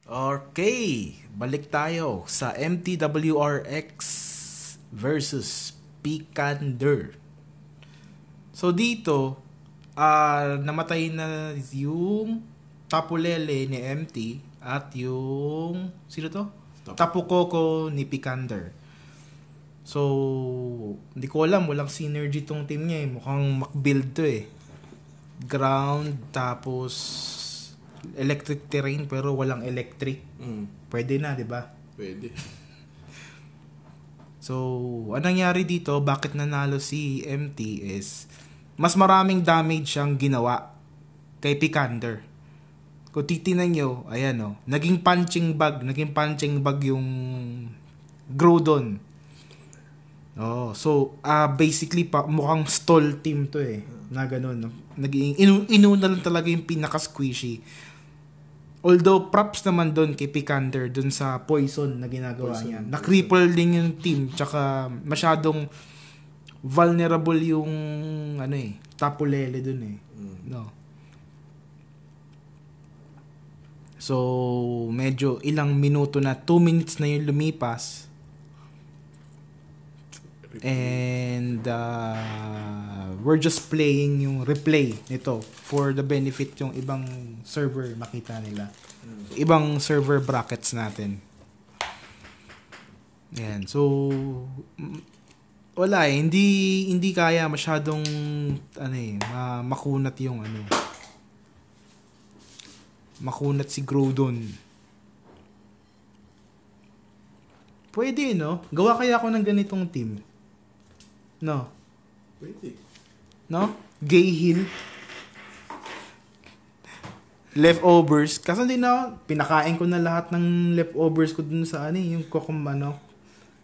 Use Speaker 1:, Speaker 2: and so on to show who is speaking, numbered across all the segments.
Speaker 1: Okay, balik tayo sa MTWRX versus Picander. So dito, namatay na yung Tapulele ni MT at yung sino to? Tapu Koko ni Picander. So, hindi ko alam, walang synergy tong team niya eh. Mukhang makbuild to eh. Ground, tapos electric terrain pero walang electric. Pwede na, 'di ba?
Speaker 2: Pwede.
Speaker 1: So, anong nangyari dito? Bakit nanalo si MT is mas maraming damage siyang ginawa kay Picander. Kung titingnan nyo, ayan o, naging punching bag yung Groudon. Oh, so basically mukhang stall team to eh. Na ganun, no? Naging inuna lang talaga yung pinaka squishy. Although props naman doon kay Picander doon sa poison na ginagawa niya. Na-cripple din yung team tsaka masyadong vulnerable yung Tapulele doon eh. No. So medyo ilang minuto na, 2 minutes na yung lumipas. And we're just playing yung replay nito for the benefit yung ibang server makita nila. Ibang server brackets natin. Yan. So wala eh, hindi kaya masyadong makunat yung makunat si Groudon. Pwede, no? Gawa kaya ako ng ganitong team. No.
Speaker 2: Pwede.
Speaker 1: No? Gay Hill. Leftovers. Kasi hindi na, pinakain ko na lahat ng leftovers ko dun sa yung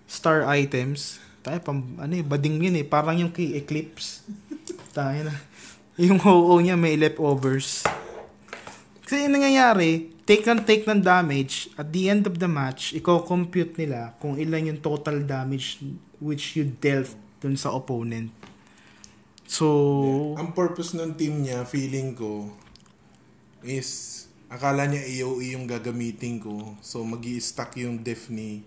Speaker 1: star items. Tayo, bading yun eh. Parang yung kay Eclipse. Tayo na. Yung ho niya may leftovers. Kasi yung nangyayari, take ng damage. At the end of the match, i-compute nila kung ilan yung total damage which you dealt dun sa opponent. So,
Speaker 2: ang purpose ng team niya, feeling ko, is akala niya AOE yung gagamitin ko. So, magi-stack yung def ni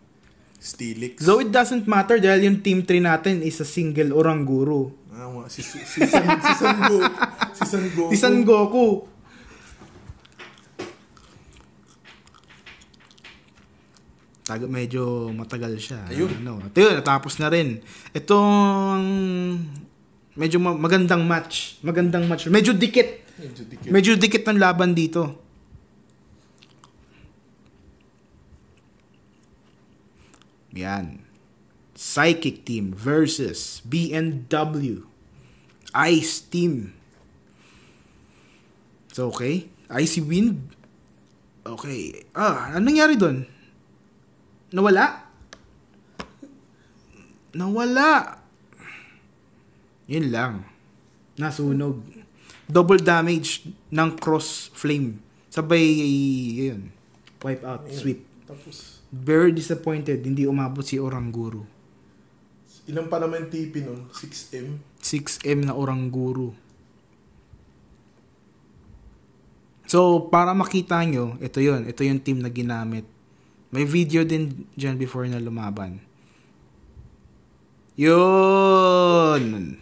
Speaker 2: Steelix.
Speaker 1: So, it doesn't matter dahil yung team 3 natin is a single Oranguru.
Speaker 2: Si San Goku.
Speaker 1: Si San Goku. Medyo matagal siya.
Speaker 2: Ayun.
Speaker 1: Ayun, natapos na rin. Itong medyo magandang match. Medyo dikit ng laban dito. Yan. Psychic Team versus BNW Ice Team. So, okay. Icy Wind. Okay. Anong nangyari doon? Nawala. Yun lang. Nasunog. Double damage ng cross flame. Sabay, yun. Wipe out. Ayan. Sweep.
Speaker 2: Tapos,
Speaker 1: very disappointed. Hindi umabot si Oranguru.
Speaker 2: Ilan pa naman TP nun? 6M?
Speaker 1: 6M na Oranguru. So, para makita nyo, ito yun. Ito yung team na ginamit. May video din dyan before na lumaban. Yun!